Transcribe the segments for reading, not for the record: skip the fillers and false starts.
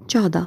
14।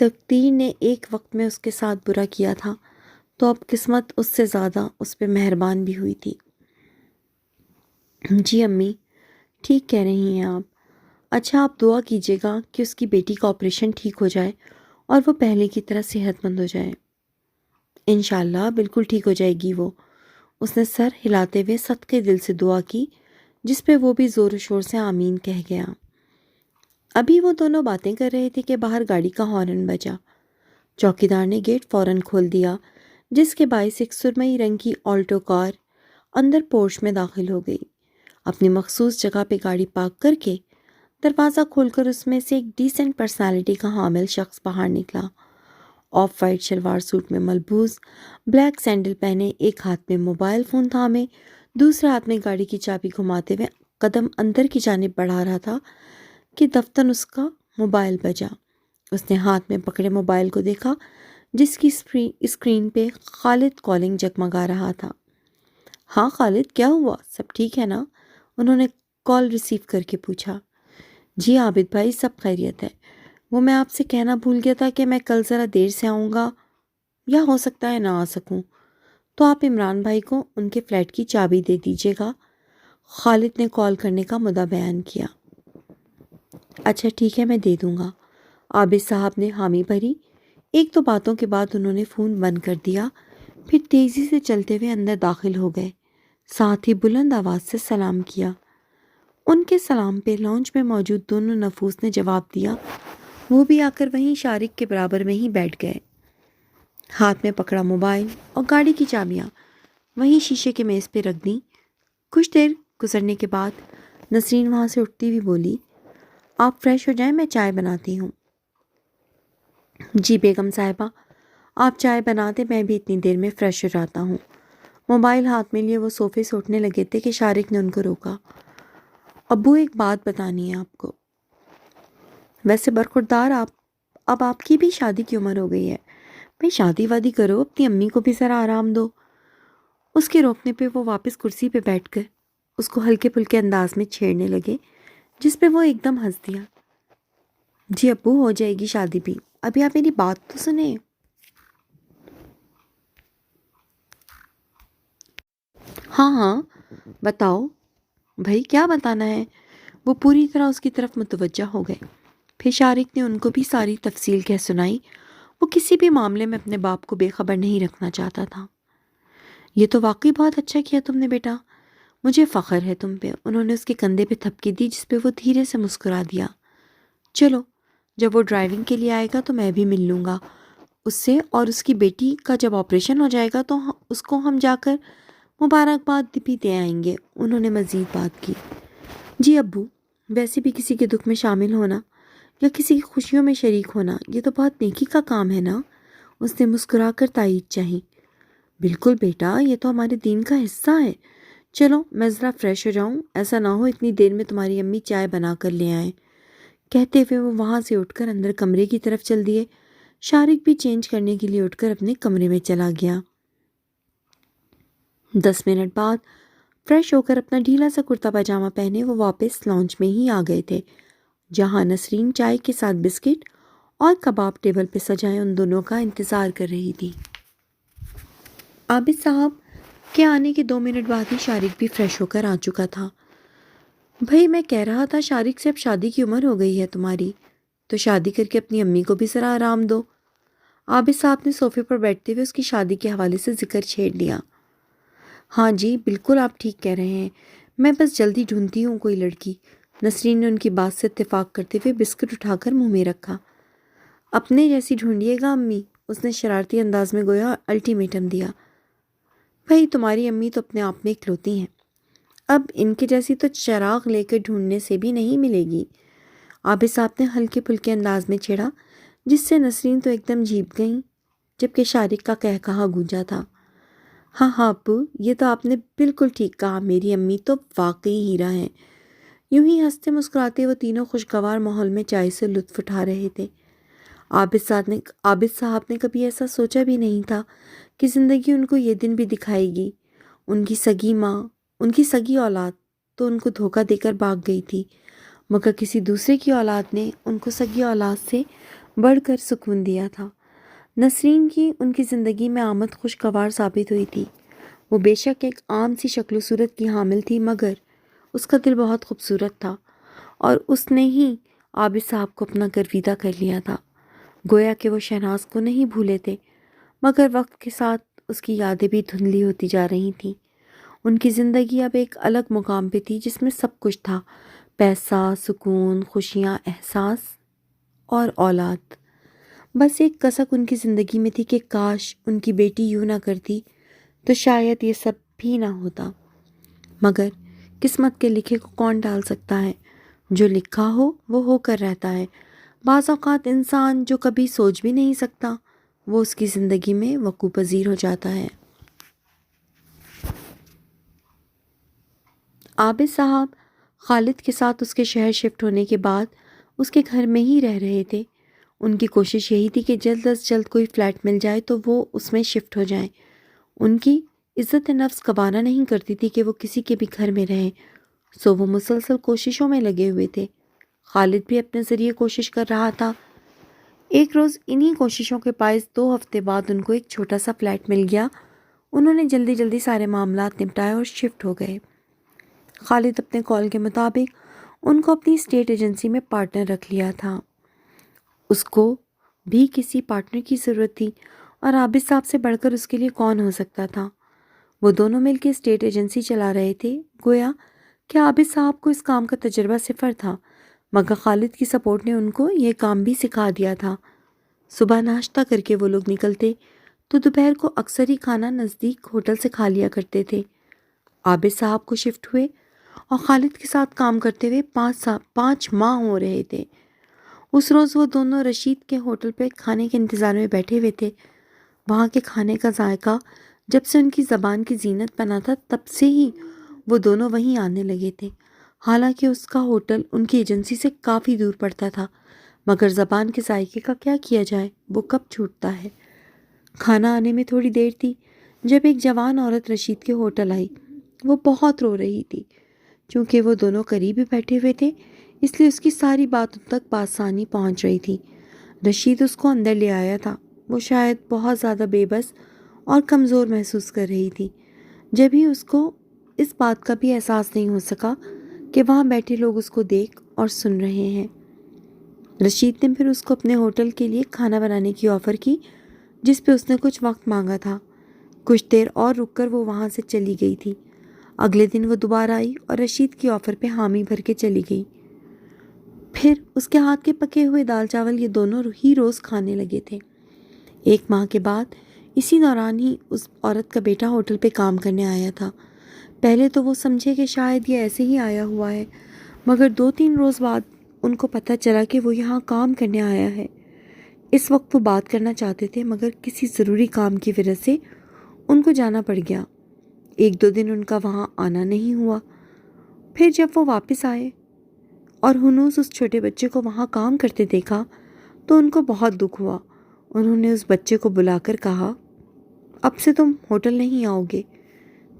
تقدیر نے ایک وقت میں اس کے ساتھ برا کیا تھا تو اب قسمت اس سے زیادہ اس پہ مہربان بھی ہوئی تھی۔ جی امی، ٹھیک کہہ رہی ہیں آپ۔ اچھا، آپ دعا کیجیے گا کہ اس کی بیٹی کا آپریشن ٹھیک ہو جائے اور وہ پہلے کی طرح صحت مند ہو جائے۔ انشاءاللہ بالکل ٹھیک ہو جائے گی وہ۔ اس نے سر ہلاتے ہوئے صدقے دل سے دعا کی، جس پہ وہ بھی زور و شور سے آمین کہہ گیا۔ ابھی وہ دونوں باتیں کر رہے تھے کہ باہر گاڑی کا ہارن بجا۔ چوکیدار نے گیٹ فوراً کھول دیا، جس کے باعث ایک سرمئی رنگ کی آلٹو کار اندر پورش میں داخل ہو گئی۔ اپنی مخصوص جگہ پہ گاڑی پارک کر کے دروازہ کھول کر اس میں سے ایک ڈیسنٹ پرسنالٹی کا حامل شخص باہر نکلا۔ آف وائٹ شلوار سوٹ میں ملبوس، بلیک سینڈل پہنے، ایک ہاتھ میں موبائل فون تھامے، دوسرے ہاتھ میں گاڑی کی چابی گھماتے ہوئے قدم اندر کی جانب بڑھا رہا تھا کہ دفتن اس کا موبائل بجا۔ اس نے ہاتھ میں پکڑے موبائل کو دیکھا، جس کی اسکرین پہ خالد کالنگ جگمگا رہا تھا۔ ہاں خالد، کیا ہوا؟ سب ٹھیک ہے نا؟ انہوں نے کال ریسیو کر کے پوچھا۔ جی عابد بھائی، سب خیریت ہے۔ وہ میں آپ سے کہنا بھول گیا تھا کہ میں کل ذرا دیر سے آؤں گا، یا ہو سکتا ہے نہ آ سکوں، تو آپ عمران بھائی کو ان کے فلیٹ کی چابی دے دیجیے گا۔ خالد نے کال کرنے کا مدعا بیان کیا۔ اچھا ٹھیک ہے، میں دے دوں گا۔ عابد صاحب نے حامی بھری۔ ایک دو باتوں کے بعد انہوں نے فون بند کر دیا، پھر تیزی سے چلتے ہوئے اندر داخل ہو گئے، ساتھ ہی بلند آواز سے سلام کیا۔ ان کے سلام پہ لانچ میں موجود دونوں نفوس نے جواب دیا۔ وہ بھی آ کر وہیں شارق کے برابر میں ہی بیٹھ گئے، ہاتھ میں پکڑا موبائل اور گاڑی کی چابیاں وہیں شیشے کے میز پہ رکھ دیں۔ کچھ دیر گزرنے کے بعد نسرین وہاں سے اٹھتی ہوئی بولی، آپ فریش ہو جائیں، میں چائے بناتی ہوں۔ جی بیگم صاحبہ، آپ چائے بنا دیں، میں بھی اتنی دیر میں فریش ہو جاتا ہوں۔ موبائل ہاتھ میں لیے وہ صوفے سے اٹھنے لگے تھے کہ شارق نے ان کو روکا۔ ابو، ایک بات بتانی ہے آپ کو۔ ویسے برخوردار، اب آپ کی بھی شادی کی عمر ہو گئی ہے، بھائی شادی وادی کرو، اپنی امی کو بھی ذرا آرام دو۔ اس کے روکنے پہ وہ واپس کرسی پہ بیٹھ کر اس کو ہلکے پھلکے انداز میں چھیڑنے لگے، جس پہ وہ ایک دم ہنس دیا۔ جی ابو، ہو جائے گی شادی بھی، ابھی آپ میری بات تو سنیں۔ ہاں ہاں بتاؤ بھائی، کیا بتانا ہے؟ وہ پوری طرح اس کی طرف متوجہ ہو گئے۔ پھر شارق نے ان کو بھی ساری تفصیل کہہ سنائی۔ وہ کسی بھی معاملے میں اپنے باپ کو بے خبر نہیں رکھنا چاہتا تھا۔ یہ تو واقعی بہت اچھا کیا تم نے بیٹا، مجھے فخر ہے تم پہ۔ انہوں نے اس کے کندھے پہ تھپکی دی، جس پہ وہ دھیرے سے مسکرا دیا۔ چلو، جب وہ ڈرائیونگ کے لیے آئے گا تو میں بھی مل لوں گا اس سے، اور اس کی بیٹی کا جب آپریشن ہو جائے گا تو اس کو ہم جا کر مبارکباد بھی دے آئیں گے۔ انہوں نے مزید بات کی۔ جی ابو، ویسے بھی کسی کے دکھ میں شامل ہونا یا کسی کی خوشیوں میں شریک ہونا، یہ تو بہت نیکی کا کام ہے نا؟ اس نے مسکرا کر تائید چاہی۔ بالکل بیٹا، یہ تو ہمارے دین کا حصہ ہے۔ چلو میں ذرا فریش ہو جاؤں، ایسا نہ ہو اتنی دیر میں تمہاری امی چائے بنا کر لے آئیں۔ کہتے ہوئے وہ وہاں سے اٹھ کر اندر کمرے کی طرف چل دیے۔ شارق بھی چینج کرنے کے لیے اٹھ کر اپنے کمرے میں چلا گیا۔ 10 منٹ بعد فریش ہو کر اپنا ڈھیلا سا کرتا پاجامہ پہنے وہ واپس لانچ میں ہی آ گئے تھے، جہاں نسرین چائے کے ساتھ بسکٹ اور کباب ٹیبل پہ سجائے ان دونوں کا انتظار کر رہی تھی۔ عابد صاحب کے آنے کے 2 منٹ بعد ہی شارق بھی فریش ہو کر آ چکا تھا۔ بھائی میں کہہ رہا تھا شارق سے اب شادی کی عمر ہو گئی ہے تمہاری، تو شادی کر کے اپنی امی کو بھی ذرا آرام دو۔ عابد صاحب نے صوفے پر بیٹھتے ہوئے اس کی شادی کے حوالے سے ذکر چھیڑ لیا۔ ہاں جی بالکل، آپ ٹھیک کہہ رہے ہیں، میں بس جلدی ڈھونڈتی ہوں کوئی لڑکی۔ نسرین نے ان کی بات سے اتفاق کرتے ہوئے بسکٹ اٹھا کر منہ میں رکھا۔ اپنے جیسی ڈھونڈیے گا امی، اس نے شرارتی انداز میں گویا الٹیمیٹم دیا۔ بھائی تمہاری امی تو اپنے آپ میں اکلوتی ہیں، اب ان کے جیسی تو چراغ لے کر ڈھونڈنے سے بھی نہیں ملے گی۔ عابد صاحب نے ہلکے پھلکے انداز میں چھیڑا، جس سے نسرین تو ایک دم جھیپ گئیں، جبکہ شارق کا کہا گونجا تھا۔ ہاں ہاں ابو، یہ تو آپ نے بالکل ٹھیک کہا، میری امی تو واقعی ہیرا ہیں۔ یوں ہی ہنستے مسکراتے وہ تینوں خوشگوار ماحول میں چائے سے لطف اٹھا رہے تھے۔ عابد صاحب نے کبھی ایسا سوچا بھی نہیں تھا کہ زندگی ان کو یہ دن بھی دکھائے گی۔ ان کی سگی ماں، ان کی سگی اولاد تو ان کو دھوکہ دے کر بھاگ گئی تھی، مگر کسی دوسرے کی اولاد نے ان کو سگی اولاد سے بڑھ کر سکون دیا تھا۔ نسرین کی ان کی زندگی میں آمد خوشگوار ثابت ہوئی تھی۔ وہ بے شک ایک عام سی شکل و صورت کی حامل تھی، مگر اس کا دل بہت خوبصورت تھا اور اس نے ہی عابد صاحب کو اپنا گرویدہ کر لیا تھا۔ گویا کہ وہ شہناز کو نہیں بھولے تھے، مگر وقت کے ساتھ اس کی یادیں بھی دھندلی ہوتی جا رہی تھیں۔ ان کی زندگی اب ایک الگ مقام پہ تھی جس میں سب کچھ تھا، پیسہ، سکون، خوشیاں، احساس اور اولاد۔ بس ایک کسک ان کی زندگی میں تھی کہ کاش ان کی بیٹی یوں نہ کرتی تو شاید یہ سب بھی نہ ہوتا، مگر قسمت کے لکھے کو کون ٹال سکتا ہے؟ جو لکھا ہو وہ ہو کر رہتا ہے۔ بعض اوقات انسان جو کبھی سوچ بھی نہیں سکتا وہ اس کی زندگی میں وقوع پذیر ہو جاتا ہے۔ عابد صاحب خالد کے ساتھ اس کے شہر شفٹ ہونے کے بعد اس کے گھر میں ہی رہ رہے تھے۔ ان کی کوشش یہی تھی کہ جلد از جلد کوئی فلیٹ مل جائے تو وہ اس میں شفٹ ہو جائیں۔ ان کی عزت نفس گوارا نہیں کرتی تھی کہ وہ کسی کے بھی گھر میں رہیں، سو وہ مسلسل کوششوں میں لگے ہوئے تھے۔ خالد بھی اپنے ذریعے کوشش کر رہا تھا۔ ایک روز انہی کوششوں کے باعث 2 ہفتے بعد ان کو ایک چھوٹا سا فلیٹ مل گیا۔ انہوں نے جلدی جلدی سارے معاملات نپٹائے اور شفٹ ہو گئے۔ خالد اپنے کال کے مطابق ان کو اپنی اسٹیٹ ایجنسی میں پارٹنر رکھ لیا تھا۔ اس کو بھی کسی پارٹنر کی ضرورت تھی اور عابد صاحب سے بڑھ کر اس کے لیے کون ہو سکتا تھا۔ وہ دونوں مل کے اسٹیٹ ایجنسی چلا رہے تھے۔ گویا کہ عابد صاحب کو اس کام کا تجربہ صفر تھا، مگر خالد کی سپورٹ نے ان کو یہ کام بھی سکھا دیا تھا۔ صبح ناشتہ کر کے وہ لوگ نکلتے تو دوپہر کو اکثر ہی کھانا نزدیک ہوٹل سے کھا لیا کرتے تھے۔ عابد صاحب کو شفٹ ہوئے اور خالد کے ساتھ کام کرتے ہوئے 5 ماہ ہو رہے تھے۔ اس روز وہ دونوں رشید کے ہوٹل پہ کھانے کے انتظار میں بیٹھے ہوئے تھے۔ وہاں کے کھانے کا ذائقہ جب سے ان کی زبان کی زینت بنا تھا تب سے ہی وہ دونوں وہیں آنے لگے تھے۔ حالانکہ اس کا ہوٹل ان کی ایجنسی سے کافی دور پڑتا تھا، مگر زبان کے ذائقے کا کیا کیا جائے، وہ کب چھوٹتا ہے۔ کھانا آنے میں تھوڑی دیر تھی جب ایک جوان عورت رشید کے ہوٹل آئی۔ وہ بہت رو رہی تھی۔ چونکہ وہ دونوں قریب ہی بیٹھے ہوئے تھے اس لیے اس کی ساری بات ان تک بآسانی پہنچ رہی تھی۔ رشید اس کو اندر لے آیا تھا۔ وہ شاید بہت زیادہ بے بس اور کمزور محسوس کر رہی تھی، جب ہی اس کو اس بات کا بھی احساس نہیں ہو سکا کہ وہاں بیٹھے لوگ اس کو دیکھ اور سن رہے ہیں۔ رشید نے پھر اس کو اپنے ہوٹل کے لیے کھانا بنانے کی آفر کی، جس پہ اس نے کچھ وقت مانگا تھا۔ کچھ دیر اور رک کر وہ وہاں سے چلی گئی تھی۔ اگلے دن وہ دوبارہ آئی اور رشید کی آفر پہ حامی بھر کے چلی گئی۔ پھر اس کے ہاتھ کے پکے ہوئے دال چاول یہ دونوں ہی روز کھانے لگے تھے۔ 1 ماہ کے بعد اسی دوران ہی اس عورت کا بیٹا ہوٹل پہ کام کرنے آیا تھا۔ پہلے تو وہ سمجھے کہ شاید یہ ایسے ہی آیا ہوا ہے، مگر 2-3 روز بعد ان کو پتہ چلا کہ وہ یہاں کام کرنے آیا ہے۔ اس وقت وہ بات کرنا چاہتے تھے مگر کسی ضروری کام کی وجہ سے ان کو جانا پڑ گیا۔ 1-2 دن ان کا وہاں آنا نہیں ہوا۔ پھر جب وہ واپس آئے اور ہنوز اس چھوٹے بچے کو وہاں کام کرتے دیکھا تو ان کو بہت دکھ ہوا۔ انہوں نے اس بچے کو بلا کر کہا، اب سے تم ہوٹل نہیں آؤ گے،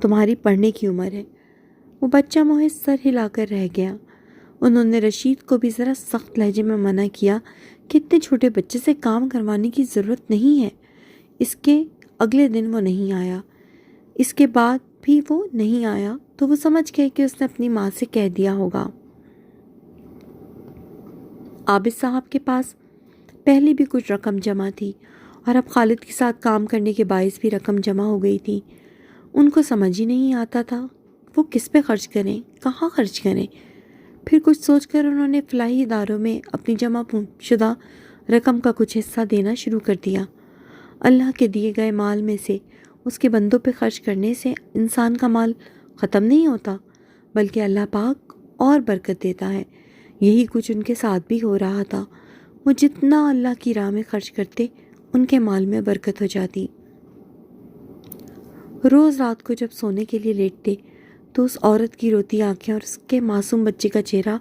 تمہاری پڑھنے کی عمر ہے۔ وہ بچہ محض سر ہلا کر رہ گیا۔ انہوں نے رشید کو بھی ذرا سخت لہجے میں منع کیا کہ اتنے چھوٹے بچے سے کام کروانے کی ضرورت نہیں ہے۔ اس کے اگلے دن وہ نہیں آیا۔ اس کے بعد بھی وہ نہیں آیا تو وہ سمجھ گئے کہ اس نے اپنی ماں سے کہہ دیا ہوگا۔ عابد صاحب کے پاس پہلے بھی کچھ رقم جمع تھی اور اب خالد کے ساتھ کام کرنے کے باعث بھی رقم جمع ہو گئی تھی۔ ان کو سمجھ ہی نہیں آتا تھا وہ کس پہ خرچ کریں، کہاں خرچ کریں۔ پھر کچھ سوچ کر انہوں نے فلاحی اداروں میں اپنی جمع شدہ رقم کا کچھ حصہ دینا شروع کر دیا۔ اللہ کے دیے گئے مال میں سے اس کے بندوں پہ خرچ کرنے سے انسان کا مال ختم نہیں ہوتا، بلکہ اللہ پاک اور برکت دیتا ہے۔ یہی کچھ ان کے ساتھ بھی ہو رہا تھا۔ وہ جتنا اللہ کی راہ میں خرچ کرتے ان کے مال میں برکت ہو جاتی۔ روز رات کو جب سونے کے لیے لیٹتے تو اس عورت کی روتی آنکھیں اور اس کے معصوم بچے کا چہرہ،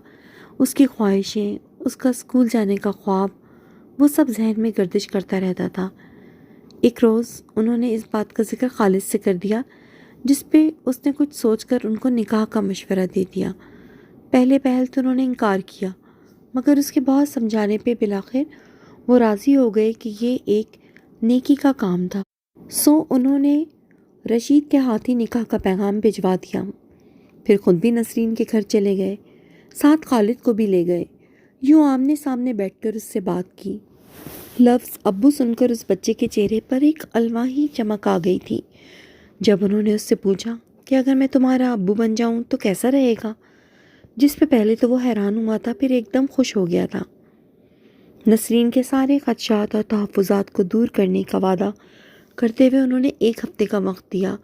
اس کی خواہشیں، اس کا اسکول جانے کا خواب، وہ سب ذہن میں گردش کرتا رہتا تھا۔ ایک روز انہوں نے اس بات کا ذکر خالد سے کر دیا، جس پہ اس نے کچھ سوچ کر ان کو نکاح کا مشورہ دے دیا۔ پہلے پہل تو انہوں نے انکار کیا، مگر اس کے بہت سمجھانے پہ بالآخر وہ راضی ہو گئے کہ یہ ایک نیکی کا کام تھا، سو انہوں نے رشید کے ہاتھ ہی نکاح کا پیغام بھجوا دیا۔ پھر خود بھی نسرین کے گھر چلے گئے، ساتھ خالد کو بھی لے گئے۔ یوں آمنے سامنے بیٹھ کر اس سے بات کی۔ لفظ ابو سن کر اس بچے کے چہرے پر ایک الواحی چمک آ گئی تھی۔ جب انہوں نے اس سے پوچھا کہ اگر میں تمہارا ابو بن جاؤں تو کیسا رہے گا، جس پہ پہلے تو وہ حیران ہوا تھا، پھر ایک دم خوش ہو گیا تھا۔ نسرین کے سارے خدشات اور تحفظات کو دور کرنے کا وعدہ کرتے ہوئے انہوں نے 1 ہفتے کا وقت دیا،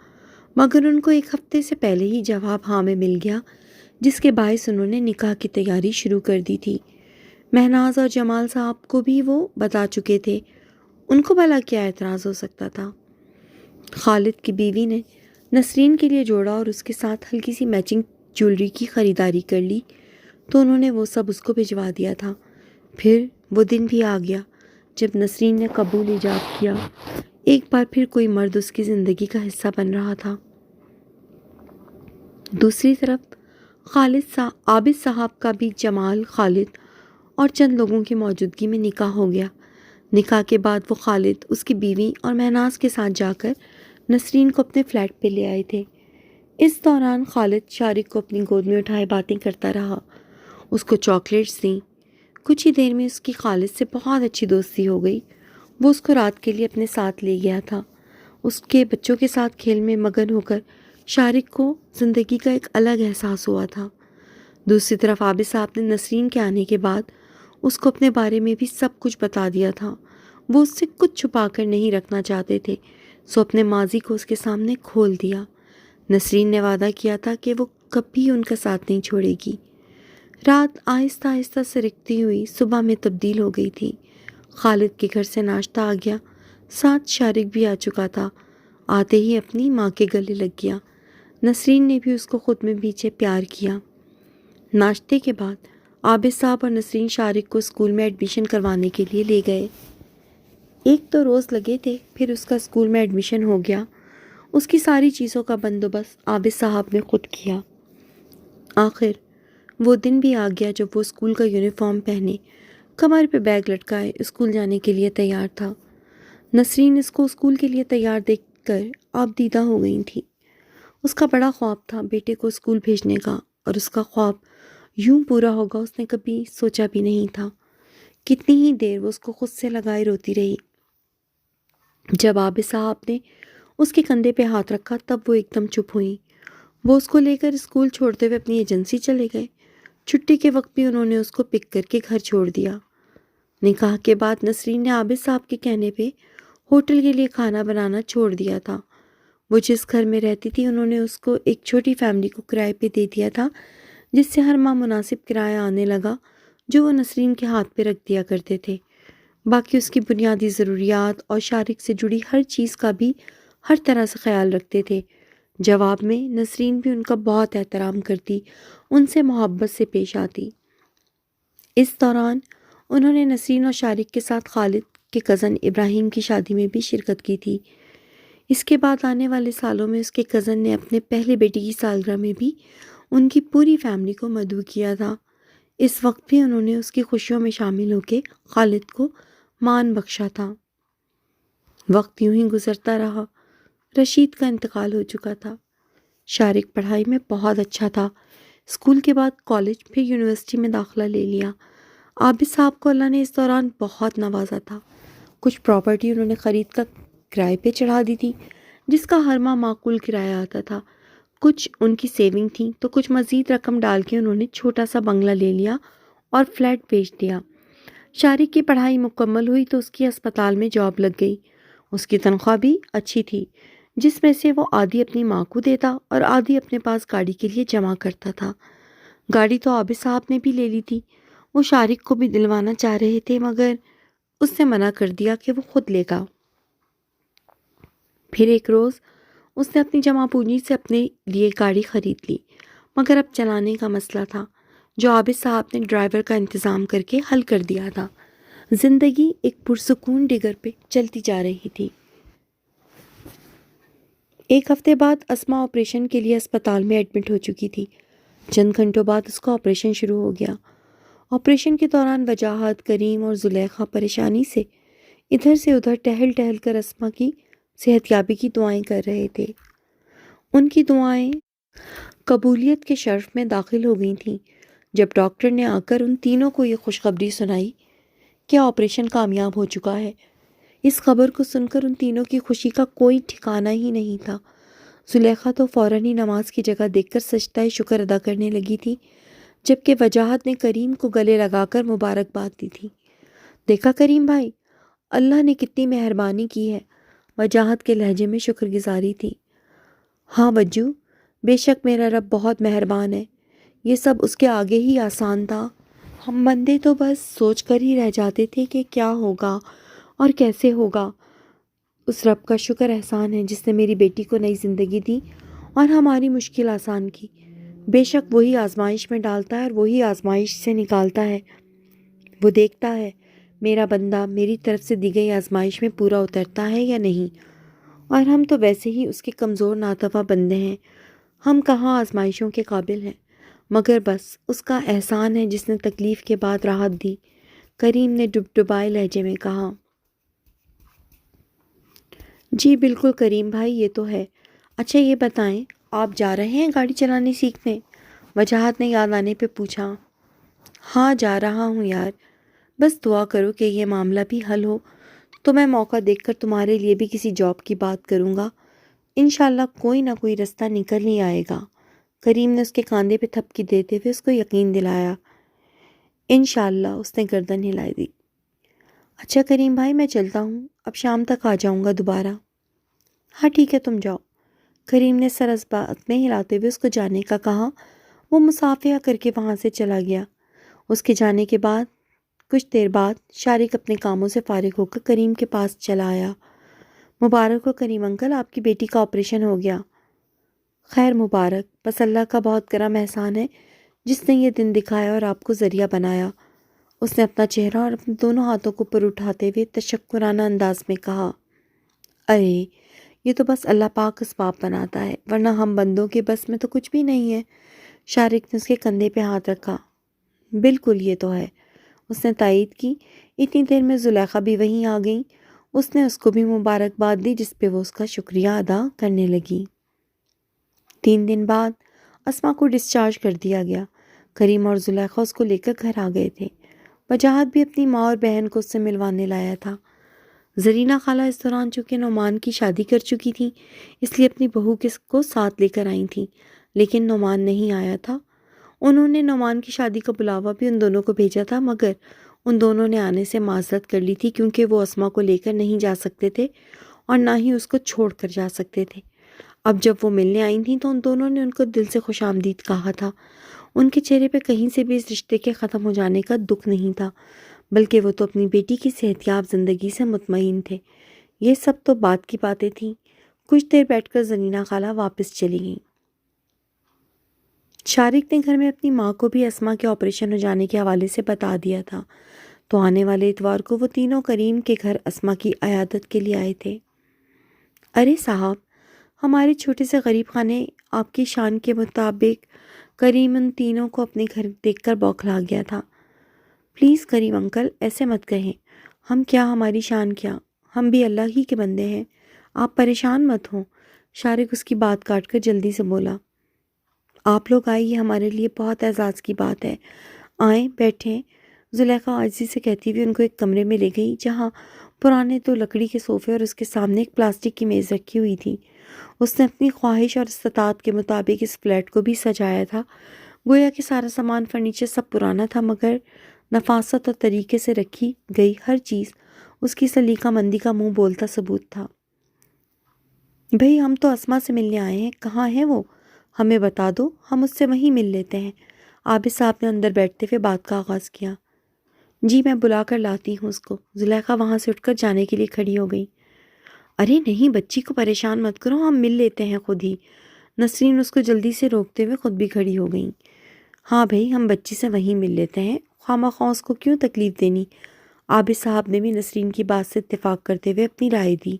مگر ان کو 1 ہفتے سے پہلے ہی جواب ہاں میں مل گیا، جس کے باعث انہوں نے نکاح کی تیاری شروع کر دی تھی۔ مہناز اور جمال صاحب کو بھی وہ بتا چکے تھے، ان کو بھلا کیا اعتراض ہو سکتا تھا۔ خالد کی بیوی نے نسرین کے لیے جوڑا اور اس کے ساتھ ہلکی سی میچنگ جیولری کی خریداری کر لی، تو انہوں نے وہ سب اس کو بھجوا دیا تھا۔ پھر وہ دن بھی آ گیا جب نسرین نے قبول ایجاب کیا۔ ایک بار پھر کوئی مرد اس کی زندگی کا حصہ بن رہا تھا۔ دوسری طرف عابد صاحب کا بھی جمال، خالد اور چند لوگوں کی موجودگی میں نکاح ہو گیا۔ نکاح کے بعد وہ خالد، اس کی بیوی اور مہناز کے ساتھ جا کر نسرین کو اپنے فلیٹ پہ لے آئے تھے۔ اس دوران خالد شارق کو اپنی گود میں اٹھائے باتیں کرتا رہا، اس کو چاکلیٹس دیں۔ کچھ ہی دیر میں اس کی خالد سے بہت اچھی دوستی ہو گئی۔ وہ اس کو رات کے لیے اپنے ساتھ لے گیا تھا۔ اس کے بچوں کے ساتھ کھیل میں مگن ہو کر شارق کو زندگی کا ایک الگ احساس ہوا تھا۔ دوسری طرف عابد صاحب نے نسرین کے آنے کے بعد اس کو اپنے بارے میں بھی سب کچھ بتا دیا تھا۔ وہ اس سے کچھ چھپا کر نہیں رکھنا چاہتے تھے، سو اپنے ماضی کو اس کے سامنے کھول دیا۔ نسرین نے وعدہ کیا تھا کہ وہ کبھی ان کا ساتھ نہیں چھوڑے گی۔ رات آہستہ آہستہ سرکتی ہوئی صبح میں تبدیل ہو گئی تھی۔ خالد کے گھر سے ناشتہ آ گیا، ساتھ شارق بھی آ چکا تھا۔ آتے ہی اپنی ماں کے گلے لگ گیا۔ نسرین نے بھی اس کو خود میں پیچھے پیار کیا۔ ناشتے کے بعد عابد صاحب اور نسرین شارق کو اسکول میں ایڈمیشن کروانے کے لیے لے گئے۔ 1-2 روز لگے تھے، پھر اس کا اسکول میں ایڈمیشن ہو گیا۔ اس کی ساری چیزوں کا بندوبست عابد صاحب نے خود کیا۔ آخر وہ دن بھی آ گیا جب وہ اسکول کا یونیفارم پہنے، کمر پہ بیگ لٹکائے اسکول جانے کے لیے تیار تھا۔ نسرین اس کو اسکول کے لیے تیار دیکھ کر آبدیدہ ہو گئی تھی۔ اس کا بڑا خواب تھا بیٹے کو اسکول بھیجنے کا، اور اس کا خواب یوں پورا ہوگا اس نے کبھی سوچا بھی نہیں تھا۔ کتنی ہی دیر وہ اس کو خود سے لگائے روتی رہی۔ جب عابد صاحب نے اس کے کندھے پہ ہاتھ رکھا تب وہ ایک دم چپ ہوئی۔ وہ اس کو لے کر اسکول چھوڑتے ہوئے اپنی ایجنسی چلے گئے۔ چھٹی کے وقت بھی انہوں نے اس کو پک کر کے گھر چھوڑ دیا۔ نکاح کے بعد نسرین نے عابد صاحب کے کہنے پہ ہوٹل کے لیے کھانا بنانا چھوڑ دیا تھا۔ وہ جس گھر میں رہتی تھی انہوں نے اس کو ایک چھوٹی فیملی کو کرائے پہ دے دیا تھا، جس سے ہر ماہ مناسب کرایہ آنے لگا جو وہ نسرین کے ہاتھ پہ رکھ دیا کرتے تھے۔ باقی اس کی بنیادی ضروریات اور شارق سے جڑی ہر چیز کا بھی ہر طرح سے خیال رکھتے تھے۔ جواب میں نسرین بھی ان کا بہت احترام کرتی، ان سے محبت سے پیش آتی۔ اس دوران انہوں نے نسرین اور شارق کے ساتھ خالد کے کزن ابراہیم کی شادی میں بھی شرکت کی تھی۔ اس کے بعد آنے والے سالوں میں اس کے کزن نے اپنے پہلے بیٹی کی سالگرہ میں بھی ان کی پوری فیملی کو مدعو کیا تھا۔ اس وقت بھی انہوں نے اس کی خوشیوں میں شامل ہو کے خالد کو مان بخشا تھا۔ وقت یوں ہی گزرتا رہا۔ رشید کا انتقال ہو چکا تھا۔ شارق پڑھائی میں بہت اچھا تھا۔ اسکول کے بعد کالج، پھر یونیورسٹی میں داخلہ لے لیا۔ عابد صاحب کو اللہ نے اس دوران بہت نوازا تھا۔ کچھ پراپرٹی انہوں نے خرید کر کرائے پہ چڑھا دی تھی، جس کا ہر ماہ معقول کرایہ آتا تھا۔ کچھ ان کی سیونگ تھی تو کچھ مزید رقم ڈال کے انہوں نے چھوٹا سا بنگلہ لے لیا اور فلیٹ بیچ دیا۔ شارق کی پڑھائی مکمل ہوئی تو اس کی اسپتال میں جاب لگ گئی۔ اس کی تنخواہ بھی اچھی تھی، جس میں سے وہ آدھی اپنی ماں کو دیتا اور آدھی اپنے پاس گاڑی کے لیے جمع کرتا تھا۔ گاڑی تو عابد صاحب نے بھی لے لی تھی۔ وہ شارق کو بھی دلوانا چاہ رہے تھے، مگر اس نے منع کر دیا کہ وہ خود لے گا۔ پھر ایک روز اس نے اپنی جمع پونجی سے اپنے لیے گاڑی خرید لی، مگر اب چلانے کا مسئلہ تھا جو عابد صاحب نے ڈرائیور کا انتظام کر کے حل کر دیا تھا۔ زندگی ایک پرسکون ڈگر پہ چلتی جا رہی تھی۔ 1 ہفتے بعد اسما آپریشن کے لیے اسپتال میں ایڈمٹ ہو چکی تھی۔ چند گھنٹوں بعد اس کا آپریشن شروع ہو گیا۔ آپریشن کے دوران وجاہت، کریم اور زلیخا پریشانی سے ادھر ٹہل ٹہل کر اسما کی صحت یابی کی دعائیں کر رہے تھے۔ ان کی دعائیں قبولیت کے شرف میں داخل ہو گئی تھیں جب ڈاکٹر نے آ کر ان تینوں کو یہ خوشخبری سنائی کہ آپریشن کامیاب ہو چکا ہے۔ اس خبر کو سن کر ان تینوں کی خوشی کا کوئی ٹھکانہ ہی نہیں تھا۔ زلیخا تو فوراً ہی نماز کی جگہ دیکھ کر سجدہ شکر ادا کرنے لگی تھی، جبکہ وجاہت نے کریم کو گلے لگا کر مبارکباد دی تھی۔ دیکھا کریم بھائی، اللہ نے کتنی مہربانی کی ہے، وجاہت کے لہجے میں شکر گزاری تھی۔ ہاں وجو، بے شک میرا رب بہت مہربان ہے، یہ سب اس کے آگے ہی آسان تھا۔ ہم بندے تو بس سوچ کر ہی رہ جاتے تھے کہ کیا ہوگا اور کیسے ہوگا۔ اس رب کا شکر احسان ہے جس نے میری بیٹی کو نئی زندگی دی اور ہماری مشکل آسان کی۔ بے شک وہی آزمائش میں ڈالتا ہے اور وہی آزمائش سے نکالتا ہے۔ وہ دیکھتا ہے میرا بندہ میری طرف سے دی گئی آزمائش میں پورا اترتا ہے یا نہیں، اور ہم تو ویسے ہی اس کے کمزور ناتواں بندے ہیں، ہم کہاں آزمائشوں کے قابل ہیں، مگر بس اس کا احسان ہے جس نے تکلیف کے بعد راحت دی، کریم نے ڈبڈبائے لہجے میں کہا۔ جی بالکل کریم بھائی، یہ تو ہے۔ اچھا یہ بتائیں، آپ جا رہے ہیں گاڑی چلانے سیکھنے؟ وجاہت نے یاد آنے پہ پوچھا۔ ہاں جا رہا ہوں یار، بس دعا کرو کہ یہ معاملہ بھی حل ہو تو میں موقع دیکھ کر تمہارے لیے بھی کسی جاب کی بات کروں گا، انشاءاللہ کوئی نہ کوئی رستہ نکل ہی آئے گا۔ کریم نے اس کے کاندھے پہ تھپکی دیتے ہوئے اس کو یقین دلایا۔ انشاءاللہ، اس نے گردن ہلائی دی۔ اچھا کریم بھائی میں چلتا ہوں، اب شام تک آ جاؤں گا دوبارہ۔ ہاں ٹھیک ہے تم جاؤ، کریم نے سر اس بات میں ہلاتے ہوئے اس کو جانے کا کہا۔ وہ مصافحہ کر کے وہاں سے چلا گیا۔ اس کے جانے کے بعد کچھ دیر بعد شارق اپنے کاموں سے فارغ ہو کر کریم کے پاس چلا آیا۔ مبارک ہو کریم انکل، آپ کی بیٹی کا آپریشن ہو گیا۔ خیر مبارک، بس اللہ کا بہت کرم احسان ہے جس نے یہ دن دکھایا اور آپ کو ذریعہ بنایا۔ اس نے اپنا چہرہ اور اپنے دونوں ہاتھوں کو پر اٹھاتے ہوئے تشکرانہ انداز میں کہا۔ ارے یہ تو بس اللہ پاک اسباب بناتا ہے، ورنہ ہم بندوں کے بس میں تو کچھ بھی نہیں ہے۔ شارق نے اس کے کندھے پہ ہاتھ رکھا۔ بالکل یہ تو ہے، اس نے تائید کی۔ اتنی دیر میں زلیخا بھی وہیں آ گئی۔ اس نے اس کو بھی مبارکباد دی جس پہ وہ اس کا شکریہ ادا کرنے لگی۔ 3 دن بعد اسما کو ڈسچارج کر دیا گیا۔ کریم اور زلیخا اس کو لے کر گھر آ گئے تھے۔ وجاہت بھی اپنی ماں اور بہن کو اس سے ملوانے لایا تھا۔ زرینہ خالہ اس دوران چونکہ نعمان کی شادی کر چکی تھیں، اس لیے اپنی بہو کو ساتھ لے کر آئی تھیں، لیکن نعمان نہیں آیا تھا۔ انہوں نے نعمان کی شادی کا بلاوا بھی ان دونوں کو بھیجا تھا، مگر ان دونوں نے آنے سے معذرت کر لی تھی کیونکہ وہ اسما کو لے کر نہیں جا سکتے تھے اور نہ ہی اس کو چھوڑ کر جا سکتے تھے۔ اب جب وہ ملنے آئی تھیں تو ان دونوں نے ان کو دل سے خوش آمدید کہا تھا۔ ان کے چہرے پہ کہیں سے بھی اس رشتے کے ختم ہو جانے کا دکھ نہیں تھا، بلکہ وہ تو اپنی بیٹی کی صحت یاب زندگی سے مطمئن تھے۔ یہ سب تو بات کی باتیں تھیں۔ کچھ دیر بیٹھ کر زرینہ خالہ واپس چلی گئیں۔ شارق نے گھر میں اپنی ماں کو بھی اسما کے آپریشن ہو جانے کے حوالے سے بتا دیا تھا، تو آنے والے اتوار کو وہ تینوں کریم کے گھر اسما کی عیادت کے لیے آئے تھے۔ ارے صاحب، ہمارے چھوٹے سے غریب خانے آپ کی شان کے مطابق، کریم ان تینوں کو اپنے گھر دیکھ کر بوکھلا گیا تھا۔ پلیز کریم انکل ایسے مت کہیں، ہم کیا، ہماری شان کیا، ہم بھی اللہ ہی کے بندے ہیں، آپ پریشان مت ہوں۔ شارق اس کی بات کاٹ کر جلدی سے بولا۔ آپ لوگ آئے، یہ ہمارے لیے بہت اعزاز کی بات ہے، آئیں بیٹھیں۔ زلیخا عاجزی سے کہتی ہوئی ان کو ایک کمرے میں لے گئی جہاں پرانے 2 لکڑی کے صوفے اور اس کے سامنے ایک پلاسٹک کی میز رکھی ہوئی تھی۔ اس نے اپنی خواہش اور استطاعت کے مطابق اس فلیٹ کو بھی سجایا تھا، گویا کہ سارا سامان فرنیچر سب پرانا تھا، مگر نفاست اور طریقے سے رکھی گئی ہر چیز اس کی سلیقہ مندی کا منہ بولتا ثبوت تھا۔ بھئی ہم تو اسما سے ملنے آئے ہیں، کہاں ہیں وہ؟ ہمیں بتا دو، ہم اس سے وہیں مل لیتے ہیں۔ عابد صاحب نے اندر بیٹھتے ہوئے بات کا آغاز کیا۔ جی میں بلا کر لاتی ہوں اس کو۔ زلیخا وہاں سے اٹھ کر جانے کے لیے کھڑی ہو گئی۔ ارے نہیں بچی کو پریشان مت کرو، ہم مل لیتے ہیں خود ہی۔ نسرین اس کو جلدی سے روکتے ہوئے خود بھی کھڑی ہو گئیں۔ ہاں بھئی ہم بچی سے وہیں مل لیتے ہیں، خواہ اس کو کیوں تکلیف دینی؟ عابد صاحب نے بھی نسرین کی بات سے اتفاق کرتے ہوئے اپنی رائے دی۔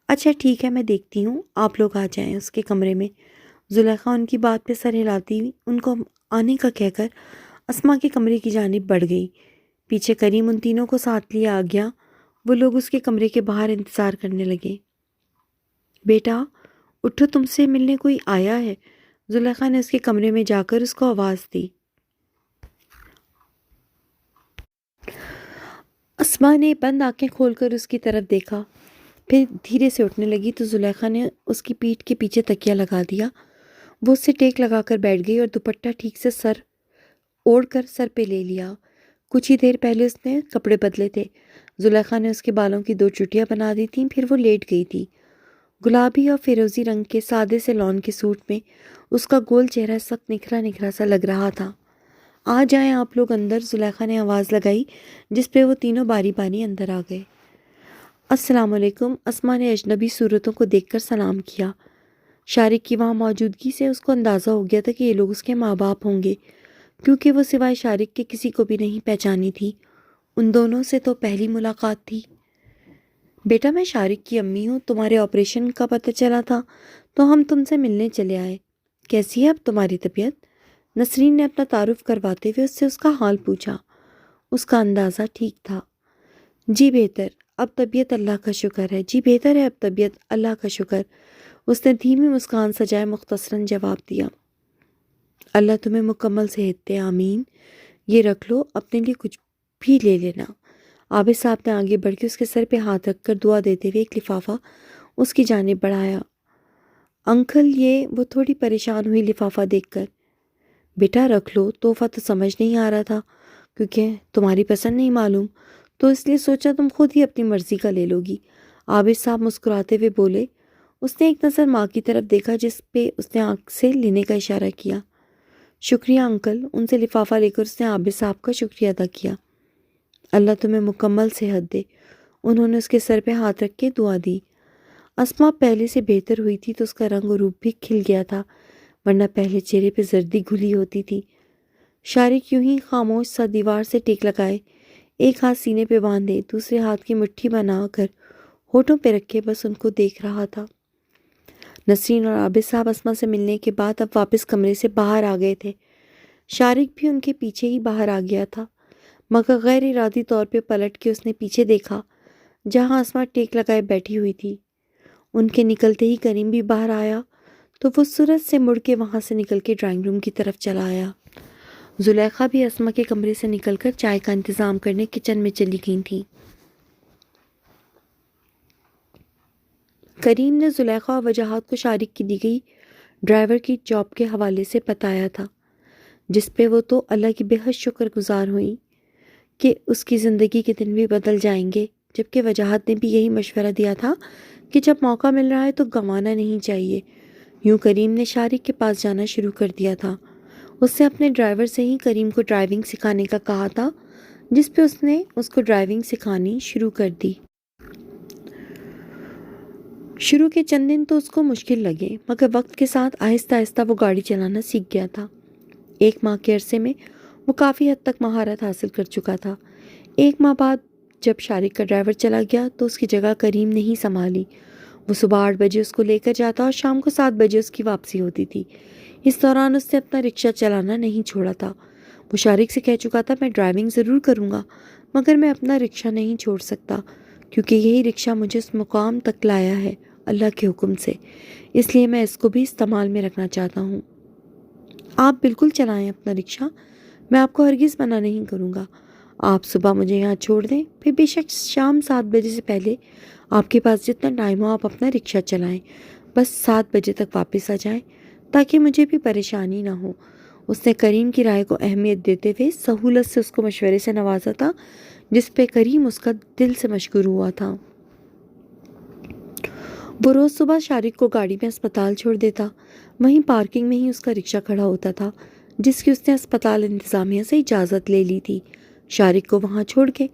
اچھا ٹھیک ہے، میں دیکھتی ہوں، آپ لوگ آ جائیں اس کے کمرے میں۔ زلیخا ان کی بات پہ سر ہلاتی ہوئی ان کو آنے کا کہہ کر اسما کے کمرے کی جانب بڑھ گئی۔ پیچھے کریم ان تینوں کو ساتھ لیے آ گیا۔ وہ لوگ اس کے کمرے کے باہر انتظار کرنے لگے۔ بیٹا اٹھو، تم سے ملنے کوئی آیا ہے۔ زلیخا نے اس کے کمرے میں جا کر اس کو آواز دی۔ اسما نے بند آنکھیں کھول کر اس کی طرف دیکھا، پھر دھیرے سے اٹھنے لگی تو زلیخا نے اس کی پیٹھ کے پیچھے تکیہ لگا دیا۔ وہ اس سے ٹیک لگا کر بیٹھ گئی اور دوپٹہ ٹھیک سے اوڑھ کر سر پہ لے لیا۔ کچھ ہی دیر پہلے اس نے کپڑے بدلے تھے۔ زلیخا نے اس کے بالوں کی 2 چٹیاں بنا دی تھیں، پھر وہ لیٹ گئی تھی۔ گلابی اور فیروزی رنگ کے سادے سے لون کے سوٹ میں اس کا گول چہرہ سخت نکھرا نکھرا سا لگ رہا تھا۔ آ جائیں آپ لوگ اندر، زلیخا نے آواز لگائی، جس پہ وہ تینوں باری باری اندر آ گئے۔ السلام علیکم، اسما نے اجنبی صورتوں کو دیکھ کر سلام کیا۔ شارق کی وہاں موجودگی سے اس کو اندازہ ہو گیا تھا کہ یہ لوگ اس کے ماں باپ ہوں گے، کیونکہ وہ سوائے شارق کے کسی کو بھی نہیں پہچانی تھی۔ ان دونوں سے تو پہلی ملاقات تھی۔ بیٹا میں شارق کی امی ہوں، تمہارے آپریشن کا پتہ چلا تھا تو ہم تم سے ملنے چلے آئے۔ کیسی ہے اب تمہاری طبیعت؟ نسرین نے اپنا تعارف کرواتے ہوئے اس سے اس کا حال پوچھا۔ اس کا اندازہ ٹھیک تھا۔ جی بہتر، اب طبیعت اللہ کا شکر ہے، جی بہتر ہے اب طبیعت اللہ کا شکر، اس نے دھیمی مسکان سجائے مختصراً جواب دیا۔ اللہ تمہیں مکمل صحت دے، آمین۔ یہ رکھ لو، اپنے لیے کچھ بھی لے لینا۔ عابد صاحب نے آگے بڑھ کے اس کے سر پہ ہاتھ رکھ کر دعا دیتے ہوئے ایک لفافہ اس کی جانب بڑھایا۔ انکل یہ، وہ تھوڑی پریشان ہوئی لفافہ دیکھ کر۔ بیٹا رکھ لو، تحفہ تو سمجھ نہیں آ رہا تھا، کیونکہ تمہاری پسند نہیں معلوم، تو اس لیے سوچا تم خود ہی اپنی مرضی کا لے لو گی۔ عابد صاحب مسکراتے ہوئے بولے۔ اس نے ایک نظر ماں کی طرف دیکھا، جس پہ اس نے آنکھ سے لینے کا اشارہ کیا۔ شکریہ انکل، ان سے لفافہ لے کر اس نے عابد صاحب کا شکریہ ادا کیا۔ اللہ تمہیں مکمل صحت دے، انہوں نے اس کے سر پہ ہاتھ رکھ کے دعا دی۔ اسما پہلے سے بہتر ہوئی تھی تو اس کا رنگ و روپ بھی کھل گیا تھا، ورنہ پہلے چہرے پہ زردی گھلی ہوتی تھی۔ شارق یوں ہی خاموش سا دیوار سے ٹیک لگائے، ایک ہاتھ سینے پہ باندھے، دوسرے ہاتھ کی مٹھی بنا کر ہونٹوں پہ رکھے بس ان کو دیکھ رہا تھا۔ نسرین اور عابد صاحب اسما سے ملنے کے بعد اب واپس کمرے سے باہر آ گئے تھے۔ شارق بھی ان کے پیچھے ہی باہر آ گیا تھا، مگر غیر ارادی طور پہ پلٹ کے اس نے پیچھے دیکھا جہاں اسما ٹیک لگائے بیٹھی ہوئی تھی۔ ان کے نکلتے ہی کریم بھی باہر آیا تو وہ سرعت سے مڑ کے وہاں سے نکل کے ڈرائنگ روم کی طرف چلا آیا۔ زلیخا بھی اسما کے کمرے سے نکل کر چائے کا انتظام کرنے کچن میں چلی گئی تھیں۔ کریم نے زلیخا اور وجاہت کو شارق کی دی گئی ڈرائیور کی جاب کے حوالے سے بتایا تھا، جس پہ وہ تو اللہ کی بے حد شکر گزار ہوئی کہ اس کی زندگی کے دن بھی بدل جائیں گے، جبکہ وجاہت نے بھی یہی مشورہ دیا تھا کہ جب موقع مل رہا ہے تو گنوانا نہیں چاہیے۔ یوں کریم نے شارق کے پاس جانا شروع کر دیا تھا۔ اس نے اپنے ڈرائیور سے ہی کریم کو ڈرائیونگ سکھانے کا کہا تھا، جس پہ اس نے اس کو ڈرائیونگ سکھانی شروع کر دی۔ شروع کے چند دن تو اس کو مشکل لگے، مگر وقت کے ساتھ آہستہ آہستہ وہ گاڑی چلانا سیکھ گیا تھا۔ 1 ماہ کے عرصے میں وہ کافی حد تک مہارت حاصل کر چکا تھا۔ 1 ماہ بعد جب شارق کا ڈرائیور چلا گیا تو اس کی جگہ کریم نے ہی سنبھالی۔ وہ صبح 8 بجے اس کو لے کر جاتا اور شام کو 7 بجے اس کی واپسی ہوتی تھی۔ اس دوران اس نے اپنا رکشہ چلانا نہیں چھوڑا تھا۔ وہ شارق سے کہہ چکا تھا، میں ڈرائیونگ ضرور کروں گا، مگر میں اپنا رکشہ نہیں چھوڑ سکتا، کیونکہ یہی رکشہ مجھے اس مقام تک لایا ہے اللہ کے حکم سے، اس لیے میں اس کو بھی استعمال میں رکھنا چاہتا ہوں۔ آپ بالکل چلائیں اپنا رکشہ، میں آپ کو ہرگز منع نہیں کروں گا۔ آپ صبح مجھے یہاں چھوڑ دیں، پھر بے شک شام 7 بجے سے پہلے آپ کے پاس جتنا ٹائم ہو آپ اپنا رکشہ چلائیں، بس 7 بجے تک واپس آ جائیں تاکہ مجھے بھی پریشانی نہ ہو۔ اس نے کریم کی رائے کو اہمیت دیتے ہوئے سہولت سے اس کو مشورے سے نوازا تھا، جس پہ کریم اس کا دل سے مشکور ہوا تھا۔ وہ روز صبح شارق کو گاڑی میں اسپتال چھوڑ دیتا، وہیں پارکنگ میں ہی اس کا رکشہ کھڑا ہوتا تھا، جس کی اس نے اسپتال انتظامیہ سے اجازت لے لی تھی۔ شارق کو وہاں چھوڑ کے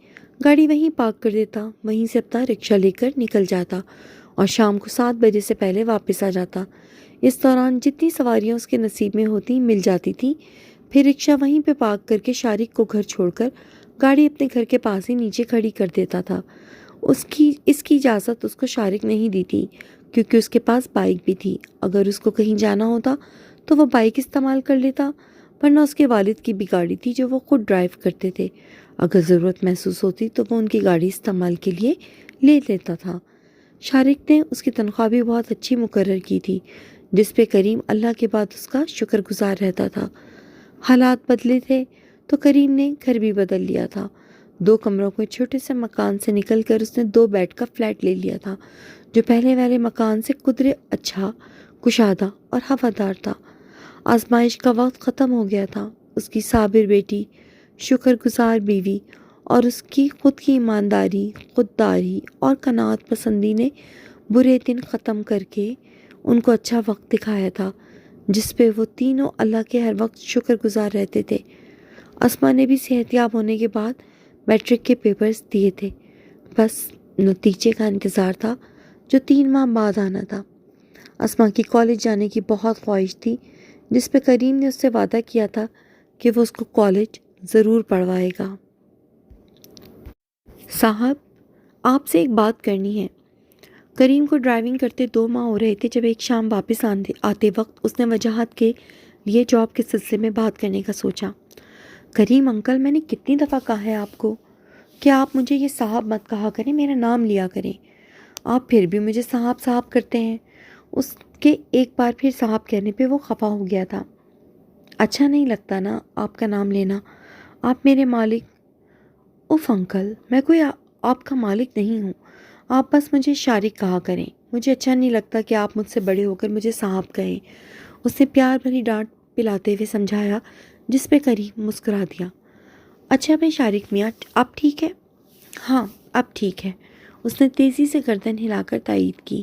گاڑی وہیں پارک کر دیتا، وہیں سے اپنا رکشہ لے کر نکل جاتا اور شام کو 7 بجے سے پہلے واپس آ جاتا۔ اس دوران جتنی سواریاں اس کے نصیب میں ہوتی مل جاتی تھیں، پھر رکشہ وہیں پہ پارک کر کے شارق کو گھر چھوڑ کر گاڑی اپنے گھر کے پاس ہی نیچے کھڑی کر دیتا تھا۔ اس کی اجازت اس کو شارق نہیں دی تھی، کیونکہ اس کے پاس بائک بھی تھی۔ اگر اس کو کہیں جانا ہوتا تو وہ بائک استعمال کر لیتا، ورنہ اس کے والد کی بھی گاڑی تھی جو وہ خود ڈرائیو کرتے تھے۔ اگر ضرورت محسوس ہوتی تو وہ ان کی گاڑی استعمال کے لیے لے لیتا تھا۔ شارق نے اس کی تنخواہ بھی بہت اچھی مقرر کی تھی، جس پہ کریم اللہ کے بعد اس کا شکر گزار رہتا تھا۔ حالات بدلے تھے تو کریم نے گھر بھی بدل لیا تھا۔ 2 کمروں کے چھوٹے سے مکان سے نکل کر اس نے 2 بیڈ کا فلیٹ لے لیا تھا، جو پہلے والے مکان سے قدرے اچھا، کشادہ اور ہوادار تھا۔ آزمائش کا وقت ختم ہو گیا تھا۔ اس کی صابر بیٹی، شکر گزار بیوی اور اس کی خود کی ایمانداری، خودداری اور قناعت پسندی نے برے دن ختم کر کے ان کو اچھا وقت دکھایا تھا، جس پہ وہ تینوں اللہ کے ہر وقت شکر گزار رہتے تھے۔ اسما نے بھی صحت یاب ہونے کے بعد میٹرک کے پیپرز دیے تھے، بس نتیجے کا انتظار تھا جو 3 ماہ بعد آنا تھا۔ اسما کی کالج جانے کی بہت خواہش تھی، جس پہ کریم نے اس سے وعدہ کیا تھا کہ وہ اس کو کالج ضرور پڑھوائے گا۔ صاحب، آپ سے ایک بات کرنی ہے۔ کریم کو ڈرائیونگ کرتے 2 ماہ ہو رہے تھے جب ایک شام واپس آتے وقت اس نے وجاہت کے لیے جاب کے سلسلے میں بات کرنے کا سوچا۔ کریم انکل، میں نے کتنی دفعہ کہا ہے آپ کو کہ آپ مجھے یہ صاحب مت کہا کریں، میرا نام لیا کریں۔ آپ پھر بھی مجھے صاحب صاحب کرتے ہیں۔ اس کے ایک بار پھر صاحب کہنے پہ وہ خفا ہو گیا تھا۔ اچھا نہیں لگتا نا آپ کا نام لینا، آپ میرے مالک۔ اف انکل، میں کوئی آپ کا مالک نہیں ہوں، آپ بس مجھے شارق کہا کریں۔ مجھے اچھا نہیں لگتا کہ آپ مجھ سے بڑے ہو کر مجھے صاحب کہیں۔ اس نے پیار بھری ڈانٹ پلاتے ہوئے سمجھایا، جس پہ کریم مسکرا دیا۔ اچھا میں شارق میاں، اب ٹھیک ہے؟ ہاں اب ٹھیک ہے۔ اس نے تیزی سے گردن ہلا کر تائید کی۔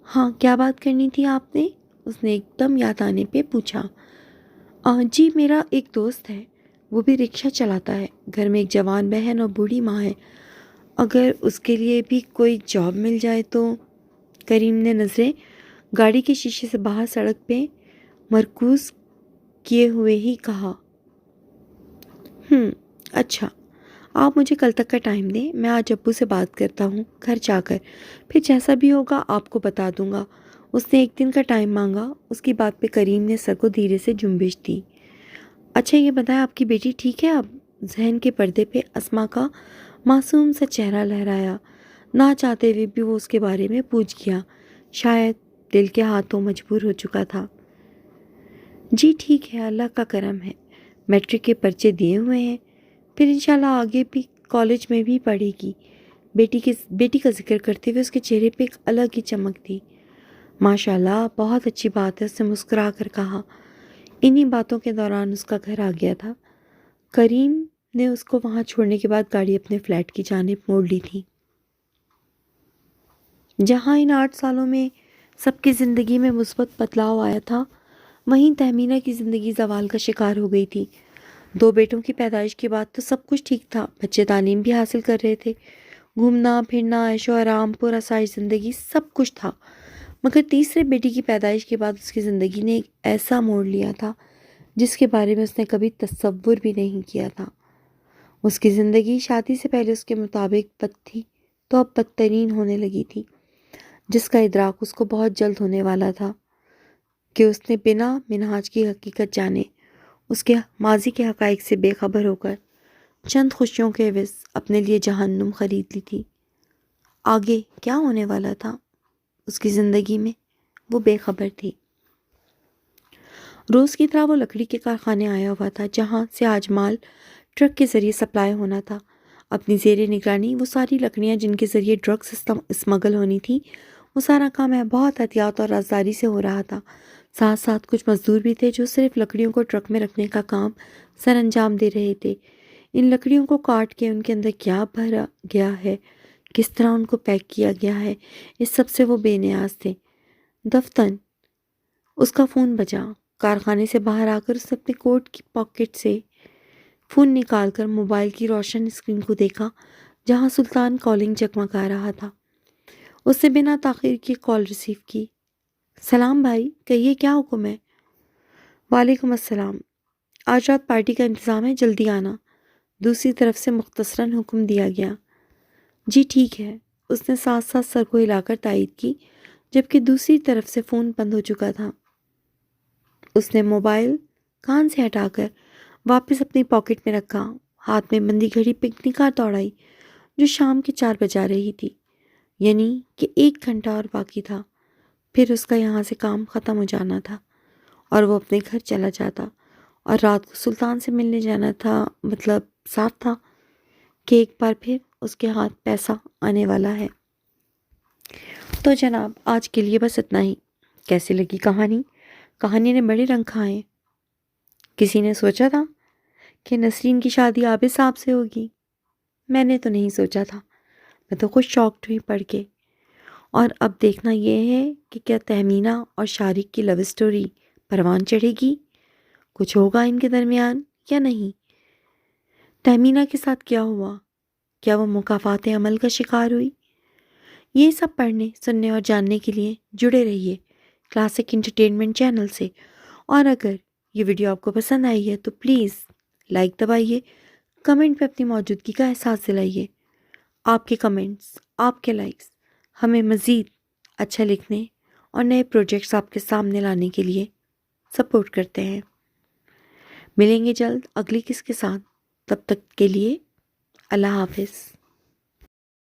ہاں، کیا بات کرنی تھی آپ نے؟ اس نے ایک دم یاد آنے پہ پوچھا۔ جی، میرا ایک دوست ہے، وہ بھی رکشہ چلاتا ہے، گھر میں ایک جوان بہن اور بوڑھی ماں ہے، اگر اس کے لیے بھی کوئی جاب مل جائے تو۔ کریم نے نظریں گاڑی کے شیشے سے باہر سڑک پہ مرکوز کیے ہوئے ہی کہا۔ اچھا، آپ مجھے کل تک کا ٹائم دیں، میں آج ابو سے بات کرتا ہوں گھر جا کر، پھر جیسا بھی ہوگا آپ کو بتا دوں گا۔ اس نے 1 دن کا ٹائم مانگا۔ اس کی بات پہ کریم نے سر کو دھیرے سے جنبش دی۔ اچھا یہ بتائیں، آپ کی بیٹی ٹھیک ہے اب؟ ذہن کے پردے پہ اسما کا معصوم سا چہرہ لہرایا۔ نہ چاہتے ہوئے بھی وہ اس کے بارے میں پوچھ گیا، شاید دل کے ہاتھوں مجبور ہو چکا تھا۔ جی ٹھیک ہے، اللہ کا کرم ہے، میٹرک کے پرچے دیے ہوئے ہیں، پھر انشاءاللہ آگے بھی کالج میں بھی پڑھے گی۔ بیٹی کا ذکر کرتے ہوئے اس کے چہرے پہ ایک الگ ہی چمک تھی۔ ماشاءاللہ، بہت اچھی بات ہے، اس نے مسکرا کر کہا۔ انہی باتوں کے دوران اس کا گھر آ گیا تھا۔ کریم نے اس کو وہاں چھوڑنے کے بعد گاڑی اپنے فلیٹ کی جانب موڑ لی تھی۔ جہاں ان 8 سالوں میں سب کی زندگی میں مثبت بدلاؤ آیا تھا، وہیں تہمینہ کی زندگی زوال کا شکار ہو گئی تھی۔ 2 بیٹوں کی پیدائش کے بعد تو سب کچھ ٹھیک تھا، بچے تعلیم بھی حاصل کر رہے تھے، گھومنا پھرنا، عیش و آرام، پر آسائش زندگی، سب کچھ تھا۔ مگر تیسرے بیٹی کی پیدائش کے بعد اس کی زندگی نے ایک ایسا موڑ لیا تھا جس کے بارے میں اس نے کبھی تصور بھی نہیں کیا تھا۔ اس کی زندگی شادی سے پہلے اس کے مطابق بد تھی تو اب بدترین ہونے لگی تھی، جس کا ادراک اس کو بہت جلد ہونے والا تھا کہ اس نے بنا منہاج کی حقیقت جانے، اس کے ماضی کے حقائق سے بے خبر ہو کر چند خوشیوں کے عوض اپنے لیے جہنم خرید لی تھی۔ آگے کیا ہونے والا تھا اس کی زندگی میں، وہ بے خبر تھی۔ روز کی طرح وہ لکڑی کے کارخانے آیا ہوا تھا، جہاں سے آج مال ٹرک کے ذریعے سپلائی ہونا تھا۔ اپنی زیر نگرانی وہ ساری لکڑیاں جن کے ذریعے ڈرگس اسمگل ہونی تھی، وہ سارا کام ہے بہت احتیاط اور رازداری سے ہو رہا تھا۔ ساتھ ساتھ کچھ مزدور بھی تھے جو صرف لکڑیوں کو ٹرک میں رکھنے کا کام سر انجام دے رہے تھے۔ ان لکڑیوں کو کاٹ کے ان کے اندر کیا بھرا گیا ہے، کس طرح ان کو پیک کیا گیا ہے، اس سب سے وہ بے نیاز تھے۔ دفتن اس کا فون بجا۔ کارخانے سے باہر آ کر اس نے اپنے کوٹ کی پاکٹ سے فون نکال کر موبائل کی روشن اسکرین کو دیکھا، جہاں سلطان کالنگ جگمگا رہا تھا۔ اس نے بنا تاخیر کی کال ریسیو کی۔ سلام بھائی، کہیے کیا حکم ہے؟ وعلیکم السلام، آج رات پارٹی کا انتظام ہے، جلدی آنا، دوسری طرف سے مختصراً حکم دیا گیا۔ جی ٹھیک ہے، اس نے ساتھ ساتھ سر کو ہلا کر تائید کی، جبکہ دوسری طرف سے فون بند ہو چکا تھا۔ اس نے موبائل کان سے ہٹا کر واپس اپنی پاکٹ میں رکھا، ہاتھ میں بندی گھڑی پہ نگاہ دوڑائی جو شام کے 4 بجا رہی تھی، یعنی کہ 1 گھنٹہ اور باقی تھا، پھر اس کا یہاں سے کام ختم ہو جانا تھا اور وہ اپنے گھر چلا جاتا، اور رات کو سلطان سے ملنے جانا تھا۔ مطلب صاف تھا کہ ایک بار پھر اس کے ہاتھ پیسہ آنے والا ہے۔ تو جناب آج کے لیے بس اتنا ہی۔ کیسی لگی کہانی؟ کہانی نے بڑے رنگ کھائے۔ کسی نے سوچا تھا کہ نسرین کی شادی عابد صاحب سے ہوگی؟ میں نے تو نہیں سوچا تھا، میں تو خود شاکڈ ہوئی پڑھ کے۔ اور اب دیکھنا یہ ہے کہ کیا تہمینہ اور شارق کی لو سٹوری پروان چڑھے گی، کچھ ہوگا ان کے درمیان یا نہیں؟ تہمینہ کے ساتھ کیا ہوا؟ کیا وہ مکافات عمل کا شکار ہوئی؟ یہ سب پڑھنے، سننے اور جاننے کے لیے جڑے رہیے کلاسک انٹرٹینمنٹ چینل سے۔ اور اگر یہ ویڈیو آپ کو پسند آئی ہے تو پلیز لائک دبائیے، کمنٹ پہ اپنی موجودگی کا احساس دلائیے۔ آپ کے کمنٹس، آپ کے لائکس ہمیں مزید اچھا لکھنے اور نئے پروجیکٹس آپ کے سامنے لانے کے لیے سپورٹ کرتے ہیں۔ ملیں گے جلد اگلی کس کے ساتھ، تب تک کے لیے اللہ حافظ۔